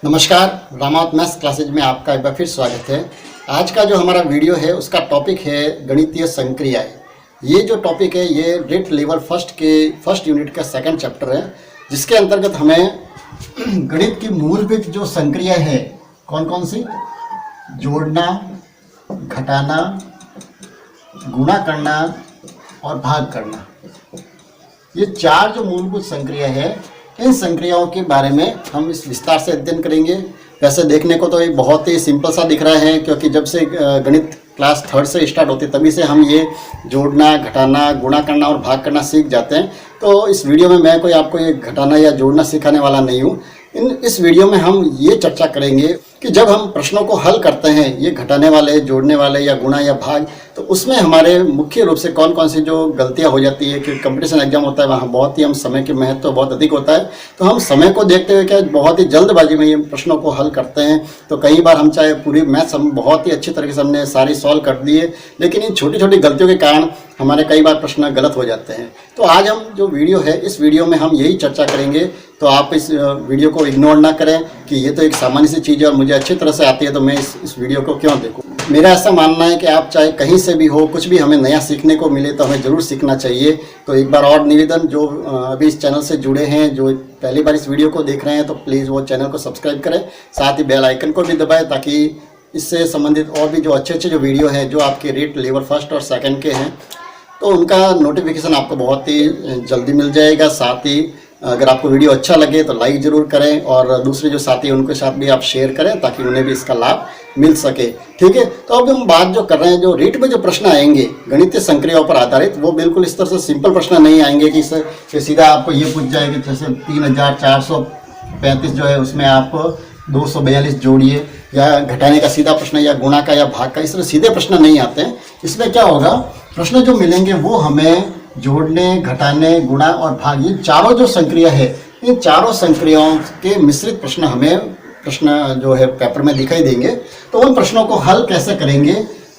नमस्कार, Ramawat maths classes में आपका एक बार फिर स्वागत है। आज का जो हमारा वीडियो है उसका टॉपिक है गणितीय संक्रियाएं। ये जो टॉपिक है ये रेट लेवल फर्स्ट यूनिट का सेकंड चैप्टर है, जिसके अंतर्गत हमें गणित की मूलभूत जो संक्रियाएं है कौन कौन सी, जोड़ना, घटाना, गुणा करना और भाग करना, ये चार जो मूलभूत संक्रिया है, इन संक्रियाओं के बारे में हम इस विस्तार से अध्ययन करेंगे। वैसे देखने को तो ये बहुत ही सिंपल सा दिख रहा है, क्योंकि जब से गणित क्लास थर्ड से स्टार्ट होती है तभी से हम ये जोड़ना, घटाना, गुणा करना और भाग करना सीख जाते हैं। तो इस वीडियो में मैं कोई आपको ये घटाना या जोड़ना सिखाने वाला नहीं हूँ। इस वीडियो में हम ये चर्चा करेंगे कि जब हम प्रश्नों को हल करते हैं, ये घटाने वाले, जोड़ने वाले या गुणा या भाग, तो उसमें हमारे मुख्य रूप से कौन कौन सी जो गलतियां हो जाती है कि कंपटीशन एग्जाम होता है वहाँ बहुत ही हम समय के महत्व तो बहुत अधिक होता है, तो हम समय को देखते हुए क्या बहुत ही जल्दबाजी में ये प्रश्नों को हल करते हैं। तो कई बार हम चाहे पूरी मैथ्स हम बहुत ही अच्छी तरीके से हमने सारी सॉल्व कर दिए, लेकिन इन छोटी छोटी गलतियों के कारण हमारे कई बार प्रश्न गलत हो जाते हैं। तो आज हम जो वीडियो है, इस वीडियो में हम यही चर्चा करेंगे। तो आप इस वीडियो को इग्नोर ना करें कि ये तो एक सामान्य सी चीज़ है और मुझे अच्छी तरह से आती है, तो मैं इस वीडियो को क्यों देखूं। मेरा ऐसा मानना है कि आप चाहे कहीं से भी हो, कुछ भी हमें नया सीखने को मिले तो हमें ज़रूर सीखना चाहिए। तो एक बार और निवेदन, जो अभी इस चैनल से जुड़े हैं, जो पहली बार इस वीडियो को देख रहे हैं, तो प्लीज़ वो चैनल को सब्सक्राइब करें, साथ ही बेल आइकन को भी दबाएं, ताकि इससे संबंधित और भी जो अच्छे जो वीडियो हैं जो आपके रेट लेवल फर्स्ट और सेकंड के हैं, तो उनका नोटिफिकेशन आपको बहुत ही जल्दी मिल जाएगा। साथ ही अगर आपको वीडियो अच्छा लगे तो लाइक ज़रूर करें और दूसरे जो साथी हैं उनके साथ भी आप शेयर करें, ताकि उन्हें भी इसका लाभ मिल सके। ठीक है, तो अब हम बात जो कर रहे हैं, जो रेट में जो प्रश्न आएंगे गणितीय संक्रियाओं पर आधारित, वो बिल्कुल इस तरह से सिंपल प्रश्न नहीं आएंगे कि सीधा आपको ये पूछ जाए कि जैसे 3435 जो है उसमें आप 242 जोड़िए, या घटाने का सीधा प्रश्न, या गुणा का या भाग का, इस तरह सीधे प्रश्न नहीं आते हैं। इसमें क्या होगा, प्रश्न जो मिलेंगे वो हमें जोड़ने, घटाने, गुणा और भाग, ये चारों जो संक्रिया है, इन चारों संक्रियाओं के मिश्रित प्रश्न जो है पेपर में दिखाई देंगे। तो उन प्रश्नों को हल कैसे करेंगे,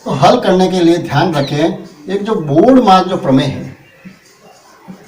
तो हल करने के लिए ध्यान रखें, एक जो बोर्ड मास जो प्रमेय है,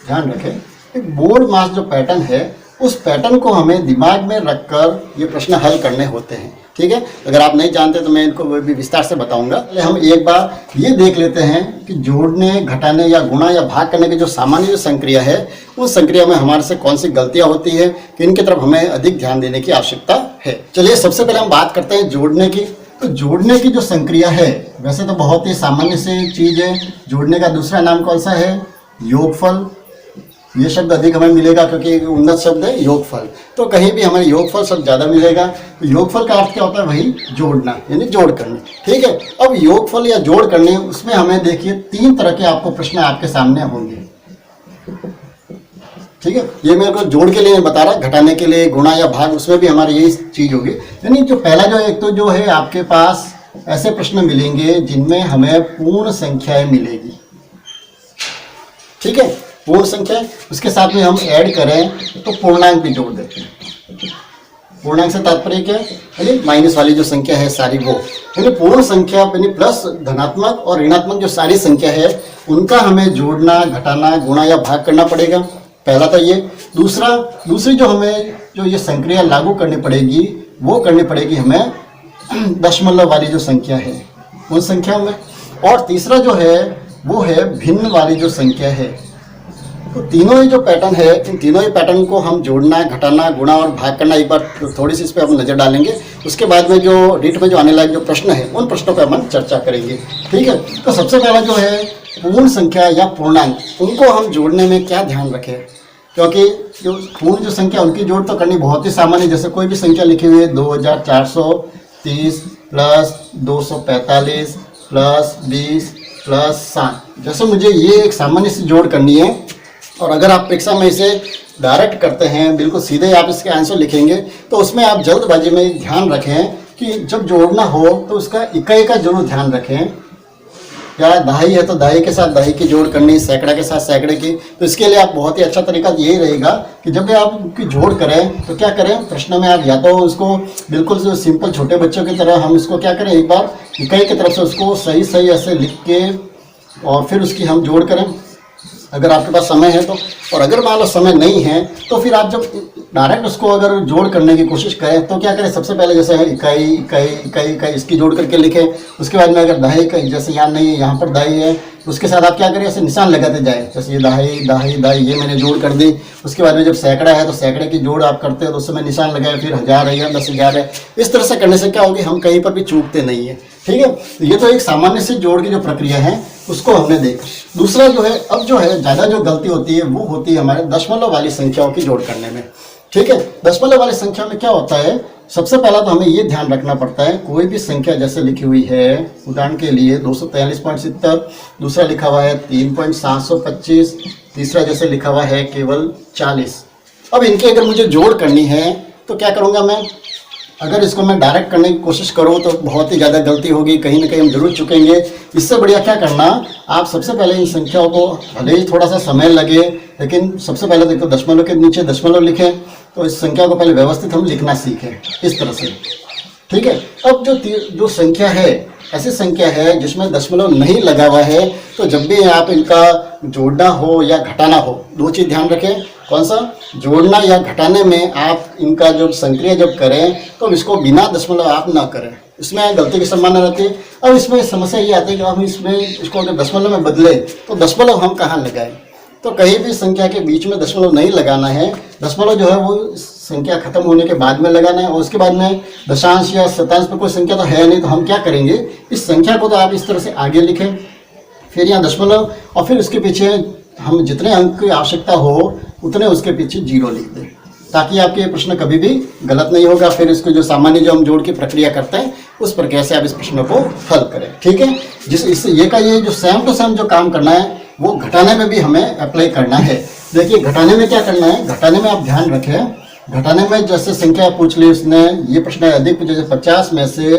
ध्यान रखें, एक बोर्ड मास जो पैटर्न है, उस पैटर्न को हमें दिमाग में रखकर ये प्रश्न हल करने होते हैं। ठीक है, अगर आप नहीं जानते तो मैं इनको भी विस्तार से बताऊंगा। हम एक बार ये देख लेते हैं कि जोड़ने, घटाने या गुणा या भाग करने की जो सामान्य जो संक्रिया है, उस संक्रिया में हमारे से कौन सी गलतियां होती है, कि इनकी तरफ हमें अधिक ध्यान देने की आवश्यकता है। चलिए सबसे पहले हम बात करते हैं जोड़ने की। तो जोड़ने की जो संक्रिया है, वैसे तो बहुत ही सामान्य सी चीज है। जोड़ने का दूसरा नाम कौन सा है, योगफल। ये शब्द अधिक हमें मिलेगा क्योंकि उन्नत शब्द है योगफल, तो कहीं भी हमें योगफल शब्द ज़्यादा मिलेगा। तो योगफल का अर्थ क्या होता है, वही जोड़ना, यानी जोड़ करना। ठीक है, अब योगफल या जोड़ करने, उसमें हमें देखिए 3 तरह के आपको प्रश्न आपके सामने होंगे। ठीक है, ये मेरे को जोड़ के लिए बता रहा, घटाने के लिए, गुणा या भाग, उसमें भी हमारी यही चीज़ होगी। यानी जो पहला जो एक तो जो है आपके पास ऐसे प्रश्न मिलेंगे जिनमें हमें पूर्ण संख्याएं मिलेगी। ठीक है, पूर्ण संख्या, उसके साथ में हम ऐड करें तो पूर्णांक भी जोड़ देते हैं। पूर्णांक से तात्पर्य क्या है, यानी माइनस वाली जो संख्या है सारी वो, यानी पूर्ण संख्या यानी प्लस धनात्मक और ऋणात्मक जो सारी संख्या है, उनका हमें जोड़ना, घटाना, गुणा या भाग करना पड़ेगा। पहला तो ये। दूसरी जो हमें जो ये संक्रिया लागू करनी पड़ेगी, वो करनी पड़ेगी हमें दशमलव वाली जो संख्या है उन संख्याओं में। और तीसरा जो है वो है भिन्न वाली जो संख्या है। तो तीनों ही जो पैटर्न है, इन तीनों ही पैटर्न को हम जोड़ना, घटाना, गुणा और भाग करना, एक बार थोड़ी सी इस पर हम नज़र डालेंगे। उसके बाद में जो रेट में जो आने लायक जो प्रश्न है, उन प्रश्नों पर हम चर्चा करेंगे। ठीक है, तो सबसे पहला जो है पूर्ण संख्या या पूर्णांक, उनको हम जोड़ने में क्या ध्यान रखें, क्योंकि जो पूर्ण जो संख्या उनकी जोड़ तो करनी बहुत ही सामान्य, जैसे कोई भी संख्या लिखी हुई है 2430 प्लस 245 प्लस 20 प्लस 7, जैसे मुझे ये एक सामान्य सी जोड़ करनी है। और अगर आप परीक्षा में इसे डायरेक्ट करते हैं, बिल्कुल सीधे आप इसके आंसर लिखेंगे, तो उसमें आप जल्दबाजी में ध्यान रखें कि जब जोड़ना हो तो उसका इकाई का जरूर ध्यान रखें। या दहाई है तो दहाई के साथ दहाई की जोड़ करनी, सैकड़ा के साथ सैकड़े की। तो इसके लिए आप बहुत ही अच्छा तरीका यही रहेगा कि जब भी आप उनकी जोड़ करें तो क्या करें, प्रश्न में आप या तो उसको बिल्कुल सिंपल छोटे बच्चों की तरह हम इसको क्या करें, एक बार इकाई की तरफ से उसको सही ऐसे लिख के और फिर उसकी हम जोड़ करें। अगर आपके पास समय है तो। और अगर मान लो समय नहीं है तो फिर आप जब डायरेक्ट उसको अगर जोड़ करने की कोशिश करें तो क्या करें, सबसे पहले जैसे है इकाई इकाई इकाई इकाई इसकी जोड़ करके लिखें। उसके बाद में अगर दहाई का जैसे यहाँ नहीं है, यहाँ पर दहाई है, उसके साथ आप क्या करें, ऐसे निशान लगाते जाए, जैसे ये दहाई दहाई दहाई ये मैंने जोड़ कर दी। उसके बाद में जब सैकड़ा है तो सैकड़े की जोड़ आप करते हो तो उस समय निशान लगाए, फिर 1000 है या 10,000 है। इस तरह से करने से क्या होगी, हम कहीं पर भी चूकते नहीं है। ठीक है, तो ये तो एक सामान्य से जोड़ की जो प्रक्रिया है उसको हमने देखा। दूसरा जो है, अब जो है ज़्यादा जो गलती होती है वो होती है हमारे दशमलव वाली संख्याओं की जोड़ करने में। ठीक है, दशमलव वाली संख्या में क्या होता है, सबसे पहला तो हमें ये ध्यान रखना पड़ता है, कोई भी संख्या जैसे लिखी हुई है, उदाहरण के लिए 243.70, दूसरा लिखा हुआ है 3.725, तीसरा जैसे लिखा हुआ है केवल 40। अब इनके अगर मुझे जोड़ करनी है तो क्या करूँगा मैं, अगर इसको मैं डायरेक्ट करने की कोशिश करूँ तो बहुत ही ज़्यादा गलती होगी, कहीं ना कहीं हम जरूर चुकेंगे। इससे बढ़िया क्या करना, आप सबसे पहले इन संख्याओं को, भले ही थोड़ा सा समय लगे, लेकिन सबसे पहले देखो दशमलव के नीचे दशमलव लिखें, तो इस संख्या को पहले व्यवस्थित हम लिखना सीखें इस तरह से। ठीक है, अब जो संख्या है, ऐसी संख्या है जिसमें दशमलव नहीं लगा हुआ है, तो जब भी आप इनका जोड़ना हो या घटाना हो, दो चीज़ ध्यान रखें। कौन सा, जोड़ना या घटाने में आप इनका जो संक्रिया जब करें तो इसको बिना दशमलव आप ना करें, इसमें गलती की संभावना रहती है। अब इसमें समस्या ये आती है कि हम इसको अगर दशमलव में बदले तो दशमलव हम कहाँ लगाएं, तो कहीं भी संख्या के बीच में दशमलव नहीं लगाना है। दशमलव जो है वो संख्या खत्म होने के बाद में लगाना है, और उसके बाद में दशांश या शतांश पर कोई संख्या तो है नहीं, तो हम क्या करेंगे, इस संख्या को तो आप इस तरह से आगे लिखें, फिर यहाँ दशमलव, और फिर उसके पीछे हम जितने अंक की आवश्यकता हो उतने उसके पीछे 0 लिख दें, ताकि आपके ये प्रश्न कभी भी गलत नहीं होगा। फिर इसको जो सामान्य जो हम जोड़ की प्रक्रिया करते हैं उस प्रक्रिया से आप इस प्रश्न को हल करें। ठीक है, इससे ये जो सेम टू सेम जो काम करना है वो घटाने में भी हमें अप्लाई करना है। देखिए घटाने में क्या करना है, घटाने में आप ध्यान रखें, घटाने में जैसे संख्या पूछ ली उसने, ये प्रश्न है अधिक जैसे 50 में से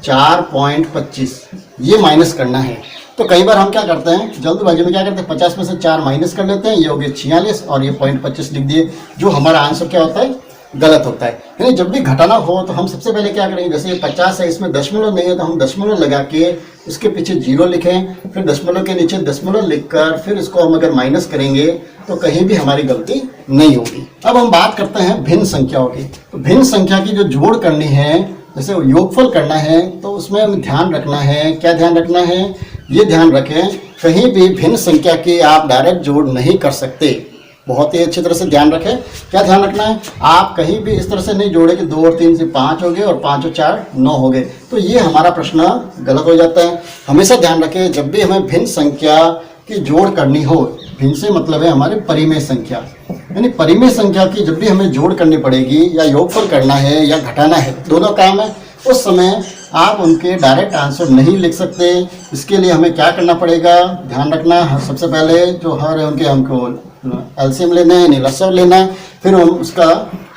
4.25 ये माइनस करना है। तो कई बार हम क्या करते हैं, जल्दबाजी में क्या करते हैं, 50 में से 4 माइनस कर लेते हैं, ये हो गया 46 और ये 0.25 लिख दिए, जो हमारा आंसर क्या होता है, गलत होता है। यानी जब भी घटाना हो तो हम सबसे पहले क्या करेंगे, जैसे ये 50 है, इसमें दशमलव नहीं है तो हम दशमलव लगा के उसके पीछे 0 लिखें, फिर दशमलव के नीचे दशमलव लिखकर फिर इसको हम अगर माइनस करेंगे तो कहीं भी हमारी गलती नहीं होगी। अब हम बात करते हैं भिन्न संख्याओं की। तो भिन्न संख्या की जो जोड़ करनी है, जैसे योगफल करना है, तो उसमें हमें ध्यान रखना है, क्या ध्यान रखना है, ये ध्यान रखें कहीं भी भिन्न संख्या की आप डायरेक्ट जोड़ नहीं कर सकते। बहुत ही अच्छी तरह से ध्यान रखें, क्या ध्यान रखना है, आप कहीं भी इस तरह से नहीं जोड़े कि 2 और 3 से 5 हो गए और 5 और 4 9 हो गए, तो ये हमारा प्रश्न गलत हो जाता है। हमेशा ध्यान रखें जब भी हमें भिन्न संख्या की जोड़ करनी हो, भिन्न से मतलब है हमारे परिमेय संख्या, यानी परिमेय संख्या की जब भी हमें जोड़ करनी पड़ेगी या योगफल करना है या घटाना है, दोनों काम है, उस समय आप उनके डायरेक्ट आंसर नहीं लिख सकते। इसके लिए हमें क्या करना पड़ेगा, ध्यान रखना, सबसे पहले जो हर है उनके हमको एलसीएम लेना है, लसागु लेना है, फिर हम उसका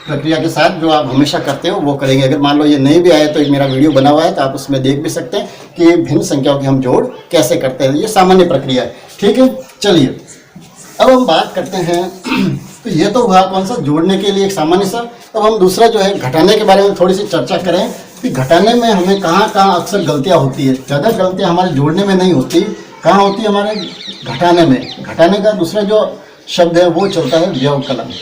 प्रक्रिया के साथ जो आप हमेशा करते हो वो करेंगे। अगर मान लो ये नहीं भी आया तो एक मेरा वीडियो बना हुआ है, तो आप उसमें देख भी सकते हैं कि भिन्न संख्याओं की हम जोड़ कैसे करते हैं, ये सामान्य प्रक्रिया है। ठीक है, चलिए अब हम बात करते हैं। तो ये तो हुआ कौन सा, जोड़ने के लिए एक सामान्य सा। अब हम दूसरा जो है घटाने के बारे में थोड़ी सी चर्चा करें कि घटाने में हमें कहाँ कहाँ अक्सर गलतियाँ होती है। ज़्यादा गलतियाँ हमारे जोड़ने में नहीं होती, कहाँ होती है, हमारे घटाने में। घटाने का दूसरा जो शब्द है वो चलता है व्यवकलन।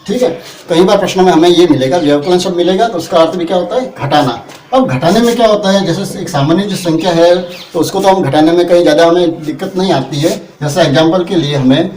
ठीक है, कई बार प्रश्नों में हमें ये मिलेगा, व्यवकलन शब्द मिलेगा, तो उसका अर्थ भी क्या होता है, घटाना। अब घटाने में क्या होता है, जैसे एक सामान्य जो संख्या है तो उसको तो हम घटाने में कहीं ज़्यादा हमें दिक्कत नहीं आती है। जैसे एग्जाम्पल के लिए हमें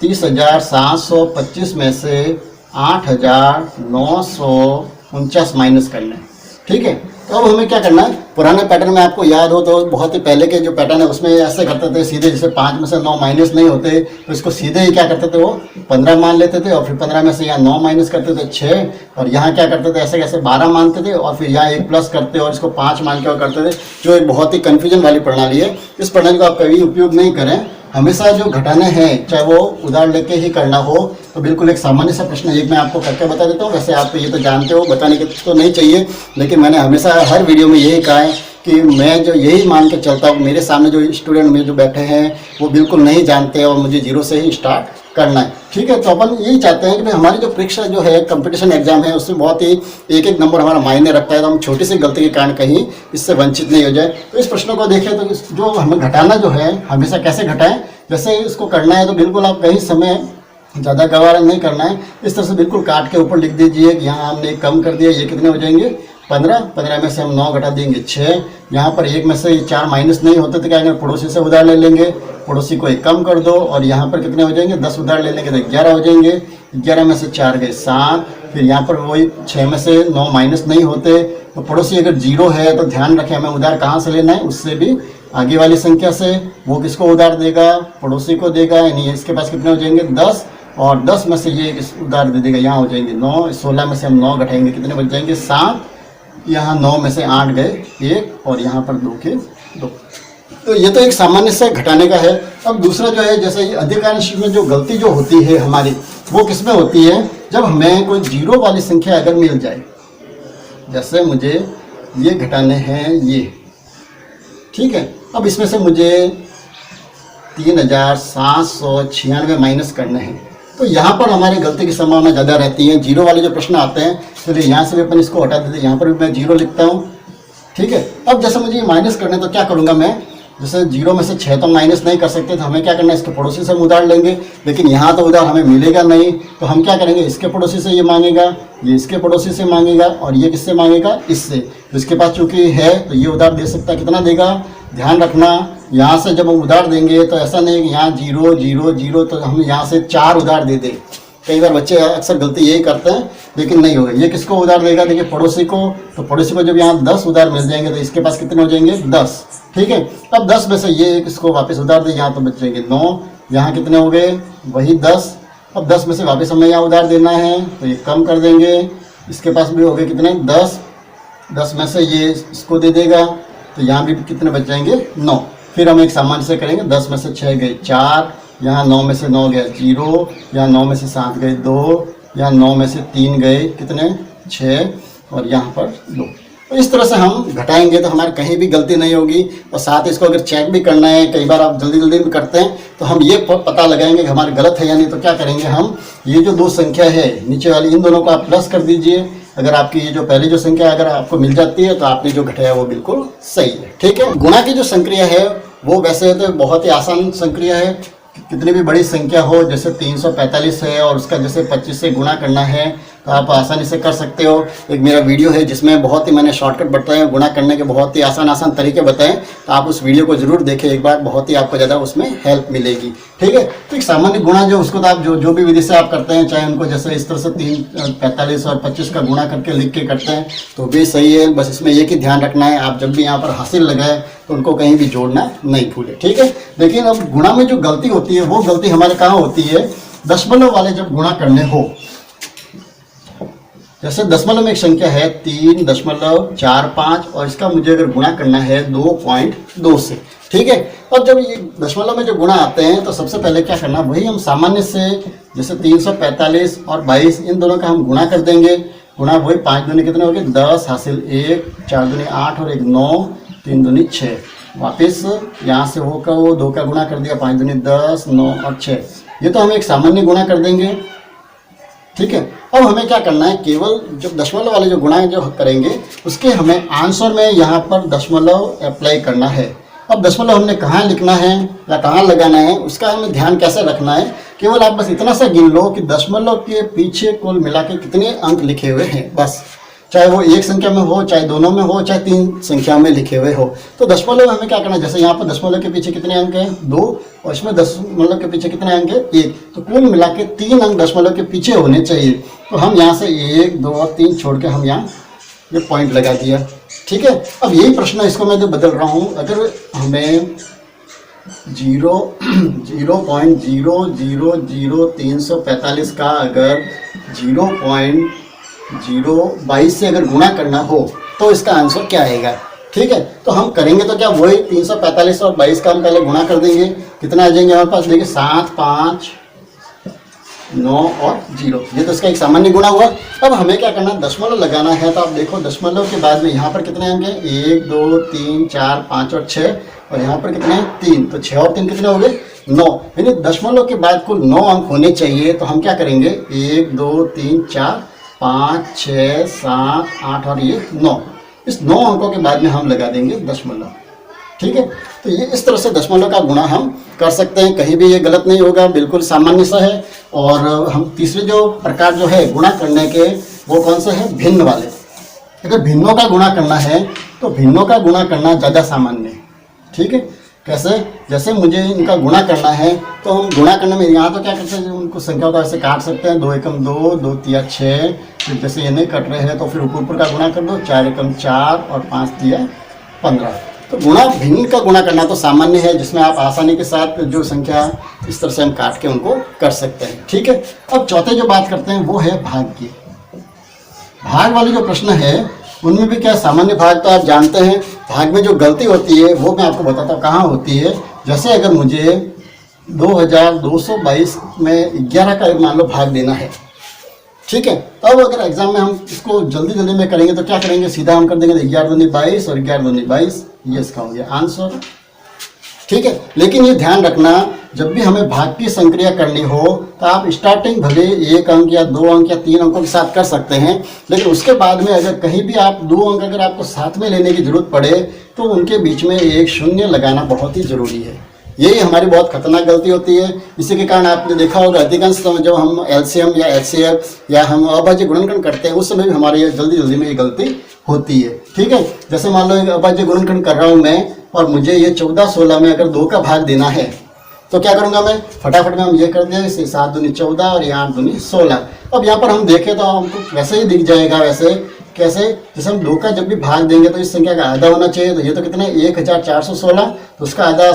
30,725 में से 8,949 माइनस करना है। ठीक है, तो अब हमें क्या करना है, पुराने पैटर्न में आपको याद हो तो बहुत ही पहले के जो पैटर्न है उसमें ऐसे करते थे सीधे, जैसे 5 में से 9 माइनस नहीं होते तो इसको सीधे ही क्या करते थे, वो 15 मान लेते थे और फिर 15 में से यहाँ 9 माइनस करते थे 6, और यहाँ क्या करते थे, ऐसे कैसे 12 मानते थे और फिर यहाँ 1 प्लस करते और इसको 5 मान के और करते थे, जो एक बहुत ही कन्फ्यूजन वाली प्रणाली है। इस प्रणाली को आप कभी उपयोग नहीं करें। हमेशा जो घटाने हैं, चाहे वो उधार लेके ही करना हो, तो बिल्कुल एक सामान्य सा प्रश्न एक मैं आपको करके बता देता हूँ। वैसे आप ये तो जानते हो, बताने के तो नहीं चाहिए, लेकिन मैंने हमेशा हर वीडियो में यही कहा है कि मैं जो यही मान के चलता हूँ, मेरे सामने जो स्टूडेंट में जो बैठे हैं वो बिल्कुल नहीं जानते और मुझे 0 से ही स्टार्ट करना है। ठीक है, तो अपन यही चाहते हैं कि भाई हमारी जो परीक्षा जो है कंपटीशन एग्जाम है उसमें बहुत ही एक एक नंबर हमारा मायने रखता है, तो हम छोटी सी गलती के कारण कहीं इससे वंचित नहीं हो जाए। तो इस प्रश्न को देखें तो जो हमें घटाना जो है हमेशा कैसे घटाएं, जैसे इसको करना है तो बिल्कुल आप कहीं समय ज़्यादा गवारा नहीं करना है, इस तरह से बिल्कुल काट के ऊपर लिख दीजिए कि यहाँ हमने कम कर दिया, ये कितने हो जाएंगे 15, 15 में से हम 9 घटा देंगे 6, यहाँ पर 1 में से 4 माइनस नहीं होते तो क्या करेंगे पड़ोसी से उधार ले लेंगे, पड़ोसी को 1 कम कर दो और यहाँ पर कितने हो जाएंगे 10 उधार ले लेंगे तो 11 हो जाएंगे, 11 में से 4 गए 7, फिर यहाँ पर वही 6 में से 9 माइनस नहीं होते तो पड़ोसी अगर 0 है तो ध्यान रखें हमें उधार कहाँ से लेना है, उससे भी आगे वाली संख्या से। वो किसको उधार देगा, पड़ोसी को देगा, यानी इसके पास कितने हो जाएंगे 10 और 10 में से ये उधार दे देगा, यहाँ हो जाएंगे 9, 16 में से हम 9 घटाएंगे कितने बच जाएंगे 7, यहाँ 9 में से 8 गए 1 और यहाँ पर 2 के 2। तो ये तो एक सामान्य से घटाने का है। अब दूसरा जो है जैसे अधिकांश में जो गलती जो होती है हमारी वो किस में होती है, जब हमें कोई 0 वाली संख्या अगर मिल जाए, जैसे मुझे ये घटाने हैं ये, ठीक है, अब इसमें से मुझे 3796 माइनस करने हैं, तो यहाँ पर हमारी गलती की संभावना ज़्यादा रहती है। 0 वाले जो प्रश्न आते हैं तो यहाँ से भी अपन इसको हटा देते हैं, यहाँ पर भी मैं 0 लिखता हूँ। ठीक है, अब जैसे मुझे माइनस करने तो क्या करूँगा मैं, जैसे 0 में से 6 तो माइनस नहीं कर सकते तो हमें क्या करना है इसके पड़ोसी से हम उधार लेंगे, लेकिन यहाँ तो उधार हमें मिलेगा नहीं तो हम क्या करेंगे इसके पड़ोसी से ये मांगेगा, ये इसके पड़ोसी से मांगेगा और ये किससे मांगेगा इससे, तो इसके पास चूंकि है तो ये उधार दे सकता है, कितना देगा ध्यान रखना। यहाँ से जब हम उधार देंगे तो ऐसा नहीं कि यहाँ 0 0 0 तो हम यहाँ से 4 उधार दे दें, कई बार बच्चे अक्सर गलती यही करते हैं, लेकिन नहीं होगा। ये किसको उधार देगा, देखिए पड़ोसी को, तो पड़ोसी को जब यहाँ 10 उधार मिल जाएंगे तो इसके पास कितने हो जाएंगे 10। ठीक है, अब 10 में से ये किसको वापस उधार दे, यहाँ तो बच जाएंगे 9, यहाँ कितने हो गए वही 10। अब 10 में से वापस हमें यहाँ उधार देना है तो ये कम कर देंगे, इसके पास भी हो गए कितने 10, 10 में से ये इसको दे देगा तो यहाँ भी कितने बच जाएंगे 9। फिर हम एक सामान्य से करेंगे, 10 में से 6 गए 4, यहाँ 9 में से 9 गया 0, यहाँ 9 में से 7 गए 2, यहाँ 9 में से 3 गए कितने 6 और यहाँ पर 2। तो इस तरह से हम घटाएंगे तो हमारे कहीं भी गलती नहीं होगी। और साथ ही इसको अगर चेक भी करना है, कई बार आप जल्दी जल्दी में करते हैं तो हम ये पता लगाएंगे कि हमारे गलत है या नहीं, तो क्या करेंगे हम, ये जो 2 संख्या है नीचे वाली इन दोनों को आप प्लस कर दीजिए। अगर आपकी ये जो पहली जो संख्या अगर आपको मिल जाती है तो आपने जो घटाया वो बिल्कुल सही है। ठीक है, गुणा की जो संक्रिया है वो वैसे तो बहुत ही आसान संक्रिया है, कितनी भी बड़ी संख्या हो, जैसे 345 है और उसका जैसे 25 से गुणा करना है तो आप आसानी से कर सकते हो। एक मेरा वीडियो है जिसमें बहुत ही मैंने शॉर्टकट बताए, गुणा करने के बहुत ही आसान तरीके बताएं, तो आप उस वीडियो को जरूर देखें एक बार, बहुत ही आपको ज़्यादा उसमें हेल्प मिलेगी। ठीक है, तो एक सामान्य गुणा जो उसको तो आप जो भी विधि से आप करते हैं, चाहे उनको जैसे इस तरह से 45 और 25 का गुणा करके लिख के करते हैं तो भी सही है। बस इसमें एक ही ध्यान रखना है, आप जब भी यहाँ पर हासिल लगाए तो उनको कहीं भी जोड़ना नहीं भूले। ठीक है, लेकिन अब गुणा में जो गलती होती है वो गलती हमारे कहाँ होती है, दशमलव वाले जब गुणा करने हो, जैसे दशमलव में एक संख्या है 3.45 और इसका मुझे अगर गुणा करना है 2.2 से। ठीक है, और जब ये दशमलव में जो गुणा आते हैं तो सबसे पहले क्या करना, वही हम सामान्य से जैसे 345 और 22 इन दोनों का हम गुणा कर देंगे। गुणा वही 5 दूनी कितने हो गए 10 हासिल 1, 4 दूनी 8 और 1 9, 3 दूनी 6, वापिस यहाँ से वो का वो 2 का गुणा कर दिया, 5 दूनी 10, 9 और 6, ये तो हम एक सामान्य गुणा कर देंगे। ठीक है, अब हमें क्या करना है, केवल जब दशमलव वाले जो गुणा जो करेंगे उसके हमें आंसर में यहाँ पर दशमलव अप्लाई करना है। अब दशमलव हमने कहाँ लिखना है या कहाँ लगाना है उसका हमें ध्यान कैसे रखना है, केवल आप बस इतना सा गिन लो कि दशमलव के पीछे कुल मिला के कितने अंक लिखे हुए हैं, बस चाहे वो एक संख्या में हो, चाहे दोनों में हो, चाहे 3 संख्या में लिखे हुए हो। तो दशमलव हमें क्या करना है, जैसे यहाँ पर दशमलव के पीछे कितने अंक हैं 2 और इसमें दशमलव के पीछे कितने अंक है 1, तो कुल मिला के 3 अंक दशमलव के पीछे होने चाहिए। तो हम यहाँ से 1 2 और 3 छोड़ के हम यहाँ ये पॉइंट लगा दिया। ठीक है, अब यही प्रश्न है, इसको मैं जो बदल रहा हूँ, अगर हमें 0.0000345 का अगर 0.022 से अगर गुणा करना हो तो इसका आंसर क्या आएगा। ठीक है, तो हम करेंगे तो क्या वही 345 और 22 का हम पहले गुणा कर देंगे, कितना आ जाएंगे हमारे पास, देखिए 7 5 9 और 0, ये तो इसका एक सामान्य गुणा हुआ। अब हमें क्या करना है, दशमलव लगाना है, तो आप देखो दशमलव के बाद में यहाँ पर कितने अंक हैं 1 2 3 4 5 और 6 और यहाँ पर कितने हैं 3, तो 6 और 3 कितने हो गए 9, यानी दशमलव के बाद कुल 9 अंक होने चाहिए। तो हम क्या करेंगे, 1 2 3 4 5 6 7 8 और ये 9, इस 9 अंकों के बाद में हम लगा देंगे दशमलव। ठीक है, तो ये इस तरह से दशमलव का गुणा हम कर सकते हैं, कहीं भी ये गलत नहीं होगा, बिल्कुल सामान्य सा है। और हम तीसरे जो प्रकार जो है गुणा करने के, वो कौन से है, भिन्न वाले। अगर भिन्नों का गुणा करना है तो भिन्नों का गुणा करना ज़्यादा सामान्य है। ठीक है, कैसे, जैसे मुझे इनका गुणा करना है तो हम गुणा करने में यहाँ तो क्या करते हैं, उनको संख्या को ऐसे काट सकते हैं, 2 एकम 2, 2 तिया 6, फिर जैसे ये नहीं कट रहे हैं तो फिर ऊपर का गुणा कर दो, 4 एकम 4 और 5 तिया 15। तो गुणा भिन्न का गुणा करना तो सामान्य है, जिसमें आप आसानी के साथ जो संख्या इस तरह से हम काट के उनको कर सकते हैं। ठीक है, अब चौथे जो बात करते हैं वो है भाग की। भाग वाले जो प्रश्न है उनमें भी क्या, सामान्य भाग तो आप जानते हैं, भाग में जो गलती होती है वो मैं आपको बताता हूँ कहाँ होती है। जैसे अगर मुझे 2222 में 11 का मान लो भाग देना है, ठीक है, तब अगर एग्जाम में हम इसको जल्दी जल्दी में करेंगे तो क्या करेंगे, सीधा हम कर देंगे 11 दूनी 22 और 11 दूनी 22, ये इसका हो गया आंसर। ठीक है, लेकिन ये ध्यान रखना, जब भी हमें भाग की संक्रिया करनी हो तो आप स्टार्टिंग भले 1 अंक या 2 अंक या 3 अंकों के साथ कर सकते हैं, लेकिन उसके बाद में अगर कहीं भी आप 2 अंक अगर आपको साथ में लेने की जरूरत पड़े तो उनके बीच में एक शून्य लगाना बहुत ही जरूरी है। यही हमारी बहुत खतरनाक गलती होती है। इसी के कारण आपने देखा होगा अधिकांश समय जब हम एलसीएम या एचसीएफ या हम अभाज्य गुणनखंड करते हैं उस समय भी हमारे जल्दी जल्दी में ये गलती होती है। ठीक है, जैसे मान लो एक अभाज्य गुणनखंड कर रहा हूँ मैं और मुझे ये 14 16 में अगर 2 का भाग देना है तो क्या करूंगा मैं, फटाफट में हम ये कर देंगे, 7 दूनी 14 और 8 दूनी 16। अब यहाँ पर हम देखें तो हमको वैसे ही दिख जाएगा, वैसे कैसे, जैसे हम 2 का जब भी भाग देंगे तो इस संख्या का आधा होना चाहिए, तो ये तो कितना है 1416, तो उसका आधा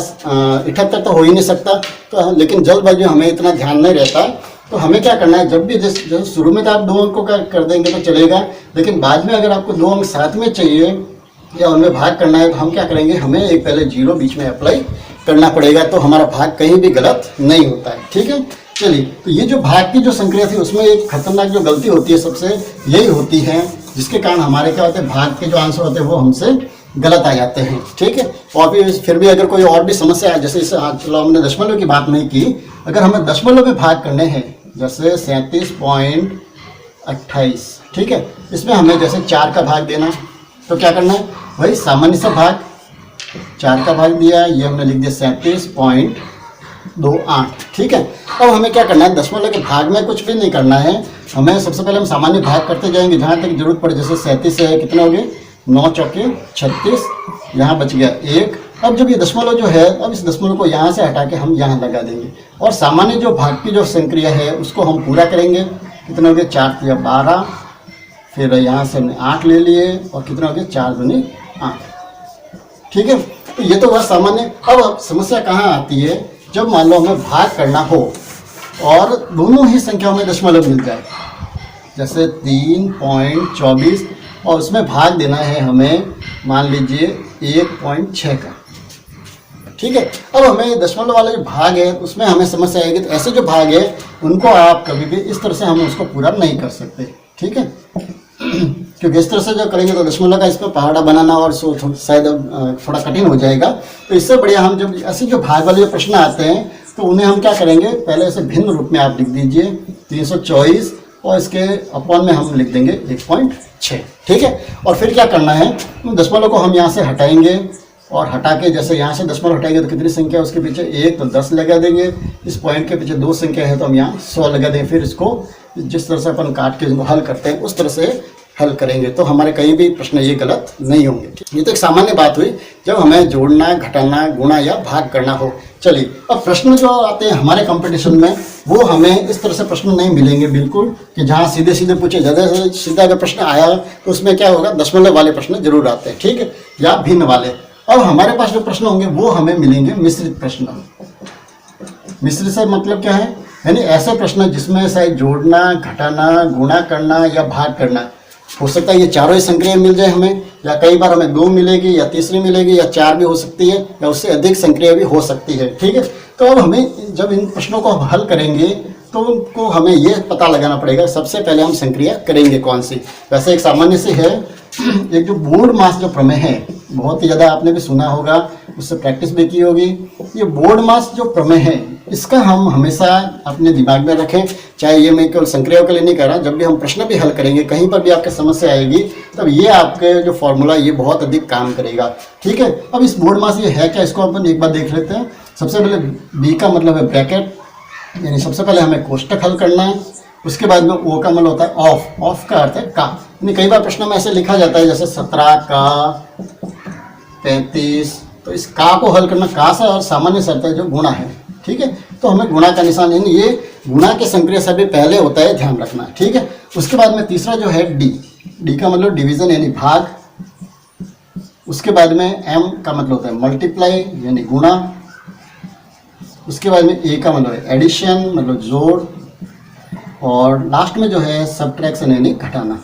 78 तो हो ही नहीं सकता। तो लेकिन जल्दबाजी में हमें इतना ध्यान नहीं रहता, तो हमें क्या करना है, जब भी जैसे शुरू में तो आप 2 अंकों का कर देंगे तो चलेगा, लेकिन बाद में अगर आपको 2 अंक साथ में चाहिए या उनमें भाग करना है तो हम क्या करेंगे, हमें एक पहले 0 बीच में अप्लाई करना पड़ेगा, तो हमारा भाग कहीं भी गलत नहीं होता है। ठीक है, चलिए, तो ये जो भाग की जो संक्रिया थी उसमें एक खतरनाक जो गलती होती है सबसे यही होती है, जिसके कारण हमारे क्या होते हैं, भाग के जो आंसर होते हैं वो हमसे गलत आ जाते हैं। ठीक है, और फिर भी अगर कोई और भी समस्या है, जैसे चलो हमने दशमलव की बात नहीं की, अगर हमें दशमलव में भाग करने हैं जैसे 37.28, ठीक है, इसमें हमें जैसे 4 का भाग देना, तो क्या करना है, वही सामान्य सा भाग 4 का भाग दिया, ये हमने लिख दिया 37.28। ठीक है, अब हमें क्या करना है, दशमलव के भाग में कुछ भी नहीं करना है, हमें सबसे पहले हम सामान्य भाग करते जाएंगे जहाँ तक जरूरत पड़े। जैसे 37 है, कितने हो गए, 9 चौके 36, यहाँ बच गया 1। अब जब ये दशमलव जो है, अब इस दशमलव को यहाँ से हटा के हम यहाँ लगा देंगे और सामान्य जो भाग की जो संक्रिया है उसको हम पूरा करेंगे। कितने हो गए, 4 तिया 12, फिर यहाँ से हमने 8 ले लिए और कितना हो गया, 4 दूनी 8। ठीक है, तो ये तो वह सामान्य। अब समस्या कहाँ आती है, जब मान लो हमें भाग करना हो और दोनों ही संख्याओं में दशमलव मिल जाए, जैसे 3.24 और उसमें भाग देना है हमें मान लीजिए 1.6 का। ठीक है, अब हमें दशमलव वाले जो भाग है उसमें हमें समस्या आएगी, तो ऐसे जो भाग है उनको आप कभी भी इस तरह से हम उसको पूरा नहीं कर सकते। ठीक है, क्योंकि इस तरह से जो करेंगे तो दशमलव का इसमें पहाड़ा बनाना और शायद थोड़ा कठिन हो जाएगा। तो इससे बढ़िया हम जब ऐसे जो भाग वाले जो प्रश्न आते हैं तो उन्हें हम क्या करेंगे, पहले इसे भिन्न रूप में आप लिख दीजिए 324 और इसके अपॉन में हम लिख देंगे 1.6। ठीक है, और फिर क्या करना है, दशमलव को हम यहाँ से हटाएंगे और हटा के जैसे यहाँ से दशमलव हटाएंगे तो कितनी संख्या उसके पीछे 1, तो 10 लगा देंगे। इस पॉइंट के पीछे 2 संख्या है तो हम यहाँ 100 लगा देंगे। फिर इसको जिस तरह से अपन काट के इसको हल करते हैं उस तरह से हल करेंगे तो हमारे कहीं भी प्रश्न ये गलत नहीं होंगे। ये तो एक सामान्य बात हुई जब हमें जोड़ना, घटाना, गुणा या भाग करना हो। चलिए, अब प्रश्न जो आते हैं हमारे कंपटीशन में वो हमें इस तरह से प्रश्न नहीं मिलेंगे बिल्कुल, कि जहाँ सीधे सीधे पूछे। ज़्यादा से सीधा अगर प्रश्न आया तो उसमें क्या होगा, दशमलव वाले प्रश्न जरूर आते हैं। ठीक है, या भिन्न वाले। अब हमारे पास जो प्रश्न होंगे वो हमें मिलेंगे मिश्रित प्रश्न। मिश्रित से मतलब क्या है, यानी ऐसे प्रश्न जिसमें शायद जोड़ना, घटाना, गुणा करना या भाग करना हो सकता है। ये चारों ही संक्रिया मिल जाए हमें, या कई बार हमें 2 मिलेगी या तीसरी मिलेगी या 4 भी हो सकती है या उससे अधिक संक्रिया भी हो सकती है। ठीक है, तो अब हमें जब इन प्रश्नों को हल करेंगे तो उनको हमें ये पता लगाना पड़ेगा सबसे पहले हम संक्रिया करेंगे कौन सी। वैसे एक सामान्य से है, एक जो बोर्ड मास जो प्रमेय है बहुत ही ज़्यादा आपने भी सुना होगा, उससे प्रैक्टिस भी की होगी। ये बोर्ड मास जो प्रमेय है इसका हम हमेशा अपने दिमाग में रखें, चाहे ये मैं केवल संक्रियाओं के लिए नहीं कर रहा, जब भी हम प्रश्न भी हल करेंगे कहीं पर भी आपके समस्या आएगी तब ये आपके जो फॉर्मूला ये बहुत अधिक काम करेगा। ठीक है, अब इस बोर्ड मास ये है क्या, इसको अपन एक बार देख लेते हैं। सबसे पहले बी का मतलब है ब्रैकेट, यानी सबसे पहले हमें कोष्टक हल करना है। उसके बाद में ओ का मतलब होता है ऑफ, ऑफ का अर्थ है का, यानी कई बार प्रश्न में ऐसे लिखा जाता है जैसे 17 का 35, तो इस का को हल करना, का से और सामान्य शर्त है जो गुणा है। ठीक है, तो हमें गुणा का निशान, यानी ये गुणा के संक्रिय से भी पहले होता है, ध्यान रखना है। ठीक है, उसके बाद में तीसरा जो है डी, डी का मतलब डिवीजन यानी भाग। उसके बाद में एम का मतलब होता है मल्टीप्लाई यानी गुणा। उसके बाद में ए का मतलब है एडिशन मतलब जोड़, और लास्ट में जो है सब्ट्रैक्शन यानी घटाना।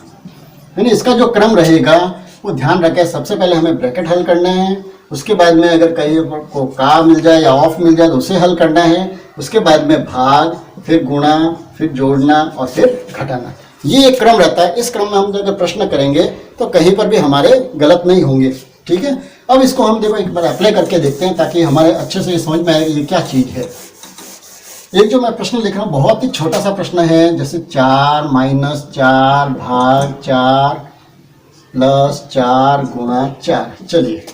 यानी इसका जो क्रम रहेगा वो ध्यान रखें, सबसे पहले हमें ब्रैकेट हल करना है, उसके बाद में अगर कहीं को का मिल जाए या ऑफ मिल जाए तो उसे हल करना है, उसके बाद में भाग, फिर गुणा, फिर जोड़ना और फिर घटाना। ये एक क्रम रहता है। इस क्रम में हम अगर प्रश्न करेंगे तो कहीं पर भी हमारे गलत नहीं होंगे। ठीक है, अब इसको हम देखो एक बार अप्लाई करके देखते हैं ताकि हमारे अच्छे से समझ में आए ये क्या चीज़ है। एक जो मैं प्रश्न लिख रहा हूँ बहुत ही छोटा सा प्रश्न है, जैसे 4 - 4 भाग 4 प्लस 4 गुणा 4। चलिए,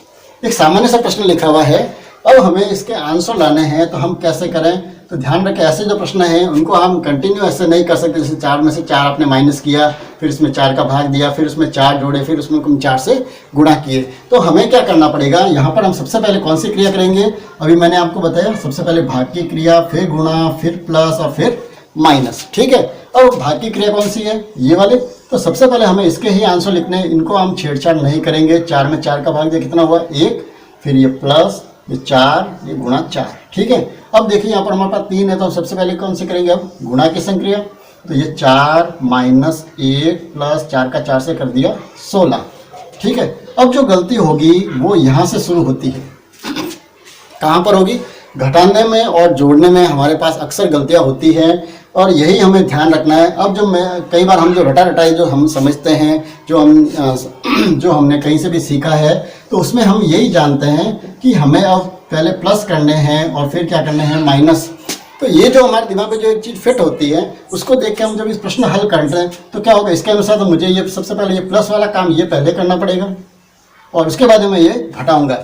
एक सामान्य सा प्रश्न लिखा हुआ है। अब हमें इसके आंसर लाने हैं तो हम कैसे करें, तो ध्यान रखें ऐसे जो प्रश्न हैं उनको हम कंटिन्यू ऐसे नहीं कर सकते। जैसे 4 में से 4 आपने माइनस किया, फिर इसमें 4 का भाग दिया, फिर उसमें 4 जोड़े, फिर उसमें 4 से गुणा किए। तो हमें क्या करना पड़ेगा, यहाँ पर हम सबसे पहले कौन सी क्रिया करेंगे, अभी मैंने आपको बताया सबसे पहले भाग की क्रिया, फिर गुणा, फिर प्लस और फिर माइनस। ठीक है, अब भाग की क्रिया कौन सी है, ये वाले। तो सबसे पहले हमें इसके ही आंसर लिखने हैं, इनको हम छेड़छाड़ नहीं करेंगे। 4 में 4 का भाग दिया, कितना हुआ 1, फिर ये प्लस, ये 4, ये गुणा 4। ठीक है, अब देखिए यहाँ पर हमारे पास 3 है तो सबसे पहले कौन सी करेंगे, अब गुणा की संक्रिया। तो ये 4 - 1 प्लस 4 का 4 से कर दिया 16। ठीक है, अब जो गलती होगी वो यहाँ से शुरू होती है। कहाँ पर होगी, घटाने में और जोड़ने में हमारे पास अक्सर गलतियाँ होती हैं और यही हमें ध्यान रखना है। अब जो कई बार हम जो रटा रटाई जो हम समझते हैं, जो हमने कहीं से भी सीखा है, तो उसमें हम यही जानते हैं कि हमें अब पहले प्लस करने हैं और फिर क्या करने हैं माइनस। तो ये जो हमारे दिमाग में जो एक चीज़ फिट होती है उसको देख के हम जब इस प्रश्न हल करते हैं तो क्या होगा, इसके अनुसार तो मुझे ये सबसे पहले ये प्लस वाला काम ये पहले करना पड़ेगा और उसके बाद में ये घटाऊंगा।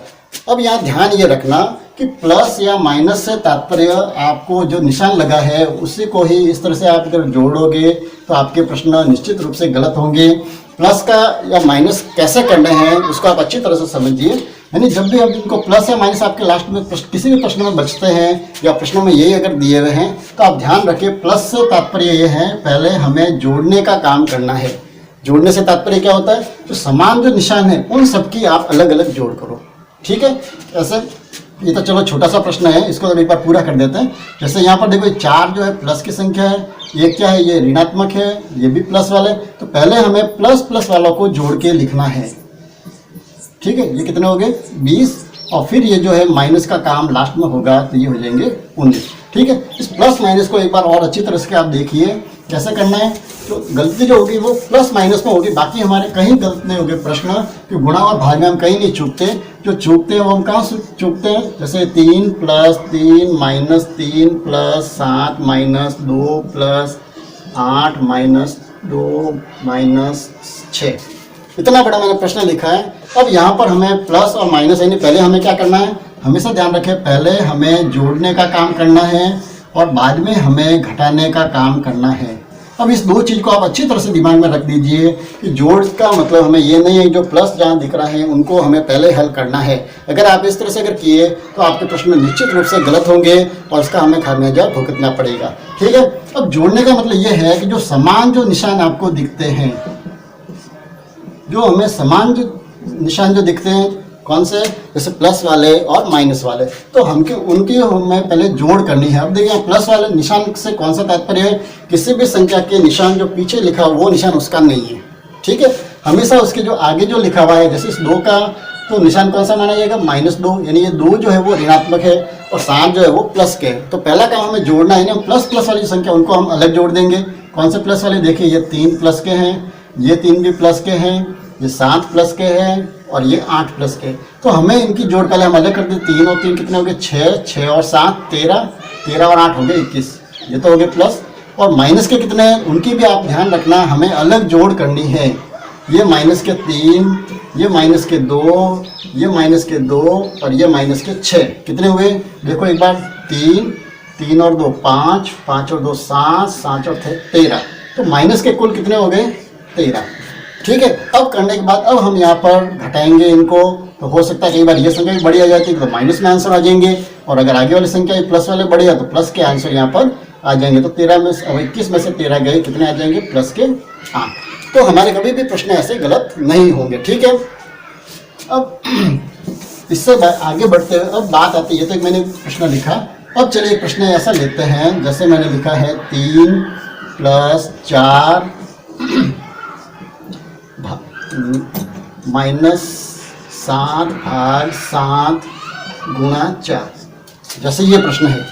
अब यहाँ ध्यान ये रखना कि प्लस या माइनस से तात्पर्य आपको जो निशान लगा है उसी को ही इस तरह से आप अगर जोड़ोगे तो आपके प्रश्न निश्चित रूप से गलत होंगे। प्लस का या माइनस कैसे करने हैं उसको आप अच्छी तरह से समझिए। यानी जब भी अब इनको प्लस या माइनस आपके लास्ट में किसी भी प्रश्न में बचते हैं या प्रश्नों में यही अगर दिए हुए हैं तो आप ध्यान रखिए प्लस से तात्पर्य ये है पहले हमें जोड़ने का काम करना है। जोड़ने से तात्पर्य क्या होता है, जो समान जो निशान है उन सबकी आप अलग अलग जोड़ करो। ठीक है, ऐसे ये तो चलो छोटा सा प्रश्न है, इसको तो एक बार पूरा कर देते हैं। जैसे यहाँ पर देखो 4 जो है प्लस की संख्या है, ये क्या है, ये ऋणात्मक है, ये भी प्लस वाले, तो पहले हमें प्लस प्लस वालों को जोड़ के लिखना है। ठीक है, ये कितने हो गए 20 और फिर ये जो है माइनस का काम लास्ट में होगा तो ये हो जाएंगे 19। ठीक है, इस प्लस माइनस को एक बार और अच्छी तरह से आप देखिए कैसे करना है। तो गलती जो होगी वो प्लस माइनस में होगी, बाकी हमारे कहीं गलत नहीं होगी प्रश्न कि गुणा और भाग में हम कहीं नहीं चूकते। जो चूकते हैं वो हम कहाँ से चूकते हैं, जैसे 3 + 3 - 3 + 7 - 2 + 8 - 2 - 6। इतना बड़ा मैंने प्रश्न लिखा है। अब यहाँ पर हमें प्लस और माइनस यानी पहले हमें क्या करना है, हमेशा ध्यान रखें पहले हमें जोड़ने का काम करना है और बाद में हमें घटाने का काम करना है। अब इस दो चीज़ को आप अच्छी तरह से दिमाग में रख दीजिए कि जोड़ का मतलब हमें ये नहीं है जो प्लस जहाँ दिख रहा है उनको हमें पहले हल करना है। अगर आप इस तरह से अगर किए तो आपके प्रश्न निश्चित रूप से गलत होंगे और उसका हमें खामियाजा भुगतना पड़ेगा। ठीक है, अब जोड़ने का मतलब ये है कि जो समान जो निशान आपको दिखते हैं, जो हमें समान जो निशान जो दिखते हैं कौन से, जैसे प्लस वाले और माइनस वाले, तो उनकी हमें पहले जोड़ करनी है। अब देखिए प्लस वाले निशान से कौन सा तात्पर्य है, किसी भी संख्या के निशान जो पीछे लिखा हो वो निशान उसका नहीं है। ठीक है, हमेशा उसके जो आगे जो लिखा हुआ है, जैसे इस 2 का तो निशान कौन सा माना जाएगा -2, यानी ये 2 जो है वो ऋणात्मक है और 7 जो है वो प्लस के है। तो पहला काम हमें जोड़ना है, हम प्लस प्लस वाली संख्या उनको हम अलग जोड़ देंगे। कौन से प्लस वाले, देखिए ये 3 प्लस के हैं, ये 3 भी प्लस के हैं, ये 7 प्लस के हैं और ये 8 प्लस के। तो हमें इनकी जोड़ पहले हम अलग कर दें। 3 और 3 कितने हो गए? 6, 6 और 7 13, 13 और 8 हो गए 21। ये तो हो गए प्लस। और माइनस के कितने हैं उनकी भी आप ध्यान रखना, हमें अलग जोड़ करनी है। ये माइनस के 3, ये माइनस के 2, ये माइनस के 2 और ये माइनस के 6। कितने हुए देखो एक बार? 3, 3 और 2 5, 5 और 2 7, 7 और 13। तो माइनस के कुल कितने हो गए? 13। ठीक है। अब करने के बाद अब हम यहाँ पर घटाएंगे इनको। तो हो सकता है कई बार ये संख्या भी बड़ी आ जाती है तो माइनस में आंसर आ जाएंगे, और अगर आगे वाली संख्या प्लस वाले बड़ी है तो प्लस के आंसर यहाँ पर आ जाएंगे। तो 13 में 21 में से 13 गए, कितने आ जाएंगे? प्लस के 8। तो हमारे कभी भी प्रश्न ऐसे गलत नहीं होंगे। ठीक है। अब इससे आगे बढ़ते हुए अब बात आती है, तो एक मैंने प्रश्न लिखा। अब चलिए एक प्रश्न ऐसा लेते हैं, जैसे मैंने लिखा है 3 + 4 -7/7 × 4, जैसे ये प्रश्न है।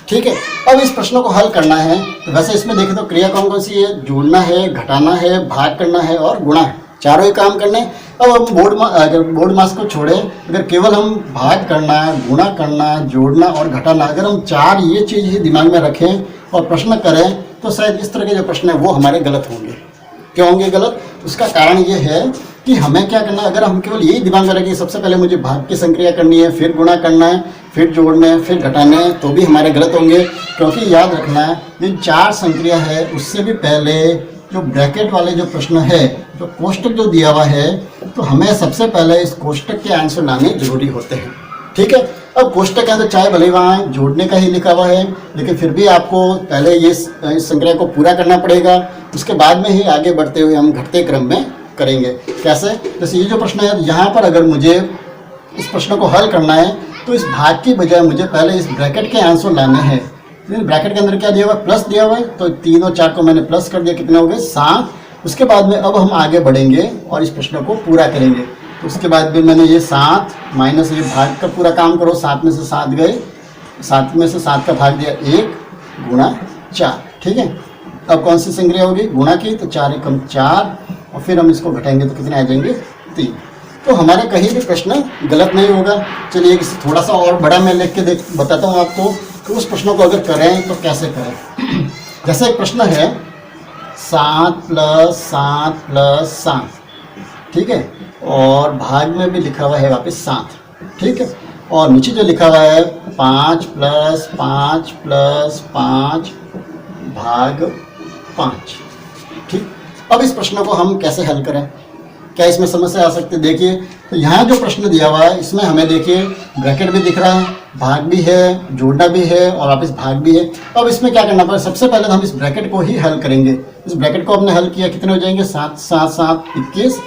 ठीक है। अब इस प्रश्न को हल करना है। तो वैसे इसमें देखें तो क्रिया कौन कौन सी है? जोड़ना है, घटाना है, भाग करना है और गुणा है, चारों ही काम करने। अब हम अगर बोर्ड मास को छोड़ें, अगर केवल हम भाग करना, गुणा करना, जोड़ना और घटाना, अगर हम 4 ये चीज़ ही दिमाग में रखें और प्रश्न करें तो शायद इस तरह के जो प्रश्न है वो हमारे गलत होंगे। क्यों होंगे गलत? उसका कारण ये है कि हमें क्या करना है, अगर हम केवल यही दिमाग में रखें सबसे पहले मुझे भाग की संक्रिया करनी है, फिर गुणा करना है, फिर जोड़ना है, फिर घटाना है, तो भी हमारे गलत होंगे। क्योंकि याद रखना है जिन 4 संक्रिया है उससे भी पहले जो ब्रैकेट वाले जो प्रश्न है, जो कोष्टक जो दिया हुआ है, तो हमें सबसे पहले इस कोष्टक के आंसर लाने जरूरी होते हैं। ठीक है। अब कोष्टक के अंदर चाहे भले वहाँ जोड़ने का ही लिखा हुआ है, लेकिन फिर भी आपको पहले इस संक्रिया को पूरा करना पड़ेगा, उसके बाद में ही आगे बढ़ते हुए हम घटते क्रम में करेंगे। कैसे? जैसे ये जो प्रश्न है, यहाँ पर अगर मुझे इस प्रश्न को हल करना है तो इस भाग की बजाय मुझे पहले इस ब्रैकेट के आंसर लाने हैं। ब्रैकेट के अंदर क्या दिया हुआ है? प्लस दिया हुआ है। तो 3 और 4 को मैंने प्लस कर दिया, कितने हो गए? 7। उसके बाद में अब हम आगे बढ़ेंगे और इस प्रश्न को पूरा करेंगे। तो उसके बाद भी मैंने ये 7 माइनस ये भाग का पूरा काम करो, 7 में से 7 गए, 7 में से 7 का भाग दिया 1 × 4। ठीक है। अब कौन सी संक्रिया होगी? गुणा की, तो 4 × 1 = 4 और फिर हम इसको घटाएंगे तो कितने आ जाएंगे? 3। तो हमारे कहीं भी प्रश्न गलत नहीं होगा। चलिए थोड़ा सा और बड़ा मैं लिख के बताता हूँ आपको कि उस प्रश्नों को अगर करें तो कैसे करें। जैसे एक प्रश्न है 7 + 7 + 7, ठीक है, और भाग में भी लिखा हुआ है वापस 7, ठीक है, और नीचे जो लिखा हुआ है 5 + 5 + 5 भाग 5, ठीक। अब इस प्रश्न को हम कैसे हल करें? क्या इसमें समस्या आ सकती है? देखिए, तो यहाँ जो प्रश्न दिया हुआ है इसमें हमें देखिए ब्रैकेट भी दिख रहा है, भाग भी है, जोड़ना भी है और वापस भाग भी है। अब इसमें क्या करना पड़ेगा? सबसे पहले तो हम इस ब्रैकेट को ही हल करेंगे। इस ब्रैकेट को हमने हल किया, कितने हो जाएंगे? 7 7 7 21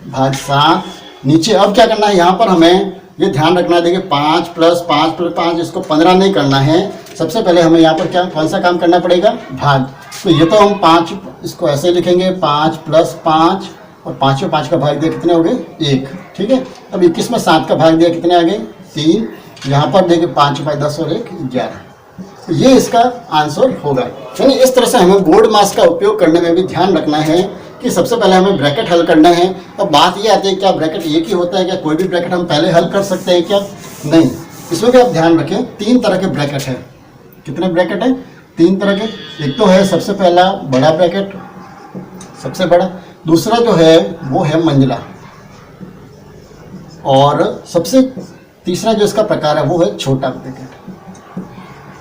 भाग 7। नीचे अब क्या करना है? यहाँ पर हमें ये ध्यान रखना है, देखिए 5 + 5 + 5, इसको 15 नहीं करना है। सबसे पहले हमें यहाँ पर क्या कौन सा काम करना पड़ेगा? भाग। तो ये तो हम 5 इसको ऐसे लिखेंगे, 5 + 5 और 5 में 5 का भाग दिया, कितने हो गए? 1, ठीक है। अब 21 में 7 का भाग दिया, कितने आ गए? 3। यहाँ पर देखिए 5 × 5 = 10 और 1 = 11। तो ये इसका आंसर होगा। यानी इस तरह से हमें बोर्ड मास का उपयोग करने में भी ध्यान रखना है कि सबसे पहले हमें ब्रैकेट हल करना है। अब बात ये आती है क्या ब्रैकेट एक ही होता है? क्या कोई भी ब्रैकेट हम पहले हल कर सकते हैं क्या? नहीं, इसमें भी आप ध्यान रखें 3 तरह के ब्रैकेट हैं। कितने ब्रैकेट हैं? 3 तरह के। एक तो है सबसे पहला बड़ा ब्रैकेट, सबसे बड़ा। दूसरा जो है वो है मंझला, और सबसे तीसरा जो इसका प्रकार है वो है छोटा ब्रैकेट।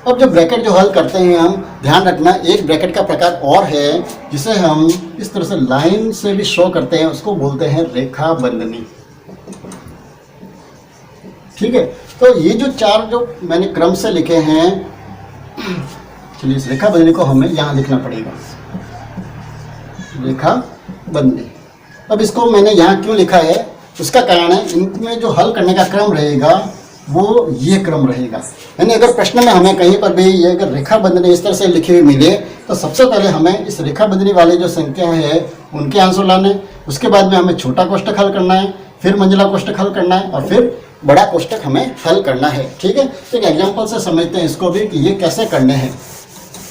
अब जो ब्रैकेट जो हल करते हैं हम, ध्यान रखना एक ब्रैकेट का प्रकार और है जिसे हम इस तरह से लाइन से भी शो करते हैं, उसको बोलते हैं रेखा बंधनी, ठीक है। तो ये जो 4 जो मैंने क्रम से लिखे हैं, चलिए इस रेखा बंधनी को हमें यहाँ लिखना पड़ेगा, रेखा बंधनी। अब इसको मैंने यहाँ क्यों लिखा है? उसका कारण है इनमें जो हल करने का क्रम रहेगा वो ये क्रम रहेगा। यानी अगर प्रश्न में हमें कहीं पर भी ये अगर रेखा बंधनी इस तरह से लिखी हुई मिले तो सबसे पहले हमें इस रेखा बंधनी वाले जो संख्या है उनके आंसर लाने, उसके बाद में हमें छोटा कोष्टक हल करना है, फिर मंझला कोष्टक हल करना है और फिर बड़ा कोष्टक हमें हल करना है, ठीक है। तो एक एग्जाम्पल से समझते हैं इसको भी कि ये कैसे करने हैं।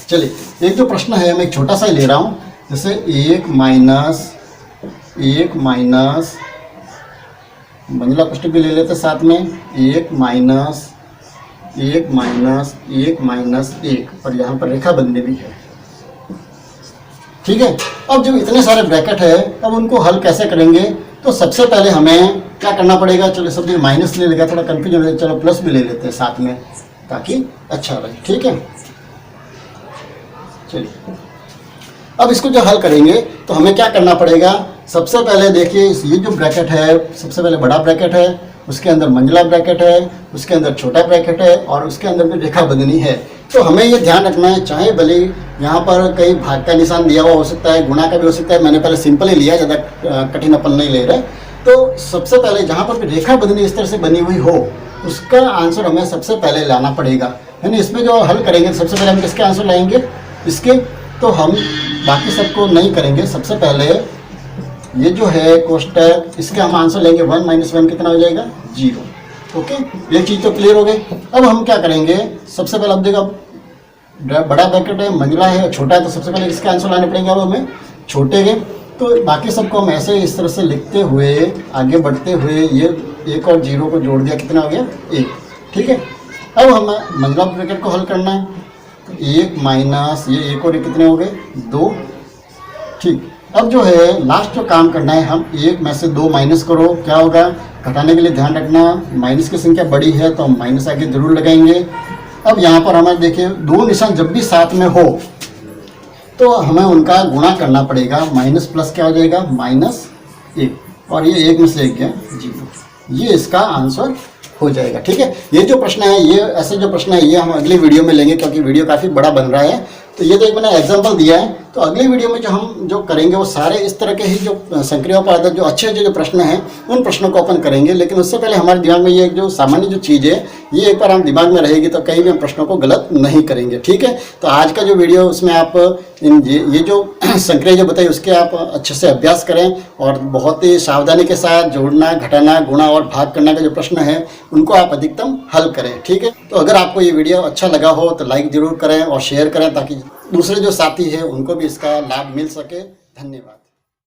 चलिए एक जो प्रश्न है मैं एक छोटा सा ही ले रहा हूँ, जैसे 1 - 1 माइनस मंजिला कोष्ठक भी ले लेते साथ में, 1 माइनस 1 माइनस 1 माइनस 1, और यहाँ पर रेखा बंधनी भी है। ठीक है, अब जब इतने सारे ब्रैकेट है, अब उनको हल कैसे करेंगे? तो सबसे पहले हमें क्या करना पड़ेगा? चलो सब जगह माइनस ले लेगा, थोड़ा कंफ्यूजन हो, चलो प्लस भी ले लेते हैं साथ में ताकि अच्छा रहे। ठीक है, चलिए अब इसको जो हल करेंगे तो हमें क्या करना पड़ेगा? सबसे पहले देखिए, ये जो ब्रैकेट है, सबसे पहले बड़ा ब्रैकेट है, उसके अंदर मंजिला ब्रैकेट है, उसके अंदर छोटा ब्रैकेट है, और उसके अंदर भी रेखा बंधनी है। तो हमें ये ध्यान रखना है, चाहे भले यहाँ पर कहीं भाग का निशान दिया हुआ हो सकता है, गुणा का भी हो सकता है, मैंने पहले सिंपल ही लिया, ज़्यादा कठिन अपन नहीं ले रहे। तो सबसे पहले जहाँ पर भी रेखा बंधनी इस तरह से बनी हुई हो, उसका आंसर हमें सबसे पहले लाना पड़ेगा। यानी इसमें जो हल करेंगे, सबसे पहले हम किसके आंसर लाएंगे? इसके। तो हम बाकी सबको नहीं करेंगे, सबसे पहले ये जो है कोष्टक, इसके हम आंसर लेंगे 1 माइनस 1 कितना हो जाएगा? 0। ओके, ये चीज़ तो क्लियर हो गई। अब हम क्या करेंगे? सबसे पहले अब देखो, बड़ा ब्रैकेट है, मंजिला है, छोटा है, तो सबसे पहले इसके आंसर लाने पड़ेंगे। अब हमें छोटे के, तो बाकी सबको हम ऐसे इस तरह से लिखते हुए आगे बढ़ते हुए, ये 1 और 0 को जोड़ दिया, कितना हो गया? 1। ठीक है, अब हमें मंजिला ब्रैकेट को हल करना है। 1 माइनस ये 1 और 1 कितने हो गए? 2। ठीक, अब जो है लास्ट जो काम करना है, हम 1 में से 2 माइनस करो, क्या होगा? घटाने के लिए ध्यान रखना, माइनस की संख्या बड़ी है तो हम माइनस आगे जरूर लगाएंगे। अब यहाँ पर हमें देखिए, 2 निशान जब भी साथ में हो तो हमें उनका गुणा करना पड़ेगा। माइनस प्लस क्या हो जाएगा? -1, और ये 1 में से 1 गया 0। ये इसका आंसर हो जाएगा। ठीक है, ये जो प्रश्न है, ये ऐसे जो प्रश्न है, ये हम अगली वीडियो में लेंगे, क्योंकि वीडियो काफ़ी बड़ा बन रहा है। तो ये तो एक मैंने एग्जांपल दिया है, तो अगली वीडियो में जो हम जो करेंगे वो सारे इस तरह के ही जो संक्रियोपाधान जो अच्छे जो प्रश्न हैं, उन प्रश्नों को अपन करेंगे। लेकिन उससे पहले हमारे दिमाग में ये जो सामान्य जो चीज़ है, ये एक बार हम दिमाग में रहेगी तो कहीं भी हम प्रश्नों को गलत नहीं करेंगे। ठीक है, तो आज का जो वीडियो, उसमें आप ये जो संक्रिया जो बताई, उसके आप अच्छे से अभ्यास करें, और बहुत ही सावधानी के साथ जोड़ना, घटाना, गुणा और भाग करना का जो प्रश्न है, उनको आप अधिकतम हल करें। ठीक है, तो अगर आपको ये वीडियो अच्छा लगा हो तो लाइक जरूर करें और शेयर करें, ताकि दूसरे जो साथी हैं उनको भी इसका लाभ मिल सके। धन्यवाद।